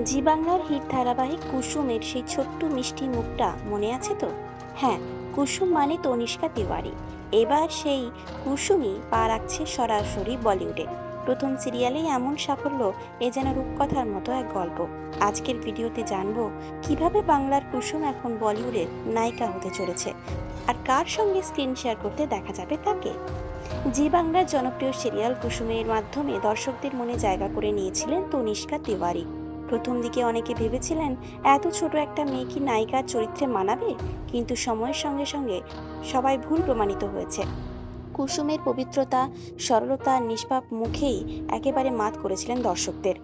জি বাংলার হিট ধারাবাহিক কুসুমের সেই ছোট্ট মিষ্টি মুখটা মনে আছে তো? হ্যাঁ, কুসুম মানে তনিষ্কা তিওয়ারি। এবার সেই কুসুমই পা রাখছে সরাসরি বলিউডে। প্রথম সিরিয়ালেই এমন সাফল্য, এ যেন রূপকথার মতো এক গল্প। আজকের ভিডিওতে জানবো কিভাবে বাংলার কুসুম এখন বলিউডের নায়িকা হতে চলেছে, আর কার সঙ্গে স্ক্রিন শেয়ার করতে দেখা যাবে তাকে। জি বাংলার জনপ্রিয় সিরিয়াল কুসুমের মাধ্যমে দর্শকদের মনে জায়গা করে নিয়েছিলেন তনিষ্কা তিওয়ারি। প্রথম দিকে অনেকে ভেবেছিলেন এত ছোট একটা মেয়ে কি নায়িকার চরিত্রে মানাবে, কিন্তু সময়ের সঙ্গে সঙ্গে সবাই ভুল প্রমাণিত হয়েছে। কুসুমের পবিত্রতা, সরলতা আর নিষ্পাপ মুখেই একেবারে মাত করেছিলেন দর্শকদের।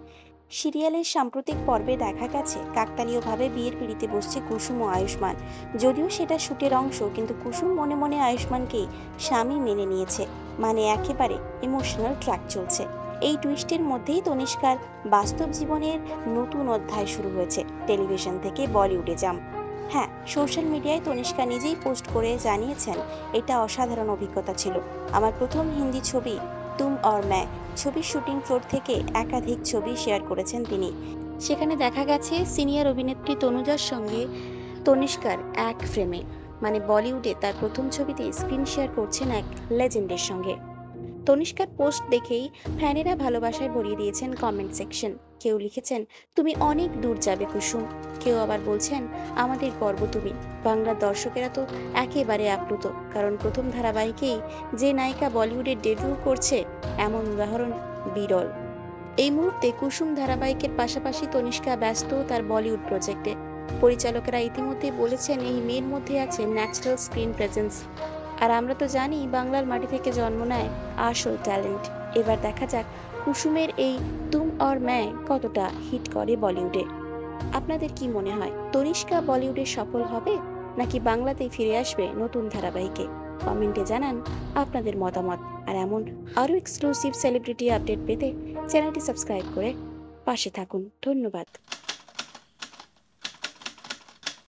সিরিয়ালের সাম্প্রতিক পর্বে দেখা গেছে কাকতালীয়ভাবে বিয়ের পিঁড়িতে বসছে কুসুম ও আয়ুষ্মান। যদিও সেটা শুটের অংশ, কিন্তু কুসুম মনে মনে আয়ুষ্মানকেই স্বামী মেনে নিয়েছে। মানে একেবারে ইমোশনাল ট্র্যাক চলছে। এই টুইস্টের মধ্যেই তনিষ্কার বাস্তব জীবনের নতুন অধ্যায় শুরু হয়েছে। টেলিভিশন থেকে বলিউডে জাম্প। হ্যাঁ, সোশ্যাল মিডিয়ায় তনিষ্কা নিজেই পোস্ট করে জানিয়েছেন, এটা অসাধারণ অভিজ্ঞতা ছিল। আমার প্রথম হিন্দি ছবি তুম অর मैं ছবির শুটিং ফ্লোর থেকে একাধিক ছবি শেয়ার করেছেন তিনি। সেখানে দেখা গেছে সিনিয়র অভিনেত্রী তনুজার সঙ্গে তনিষ্কার এক ফ্রেমে। মানে বলিউডে তার প্রথম ছবিতে স্ক্রিন শেয়ার করছেন এক লেজেন্ডের সঙ্গে। তনিষ্কার পোস্ট দেখেই ফ্যানেরা ভালোবাসায় ভরিয়ে দিয়েছেন কমেন্ট সেকশন। কেউ লিখেছেন, তুমি অনেক দূর যাবে কুসুম। কেউ আবার বলছেন, আমাদের গর্ব তুমি। বাংলার দর্শকেরা তো একেবারে আপ্লুত, কারণ প্রথম ধারাবাহিকেই যে নায়িকা বলিউডে ডেবিউ করছে, এমন উদাহরণ বিরল। এই মুহূর্তে কুসুম ধারাবাহিকের পাশাপাশি তনিষ্কা ব্যস্ত তার বলিউড প্রজেক্টে। পরিচালকেরা ইতিমধ্যেই বলেছেন এই মেয়ের মধ্যে আছে ন্যাচারাল স্ক্রিন প্রেজেন্স। আর আমরা তো জানি বাংলার মাটি থেকে জন্ম নেয় আসল ট্যালেন্ট। এবার দেখা যাক কুসুমের এই তুম অর मैं কতটা হিট করে বলিউডে। আপনাদের কি মনে হয়, তনিষ্কা বলিউডে সফল হবে, নাকি বাংলাতেই ফিরে আসবে নতুন ধারাবাহিকে? কমেন্টে জানান আপনাদের মতামত। আর এমন আরও এক্সক্লুসিভ সেলিব্রিটি আপডেট পেতে চ্যানেলটি সাবস্ক্রাইব করে পাশে থাকুন। ধন্যবাদ।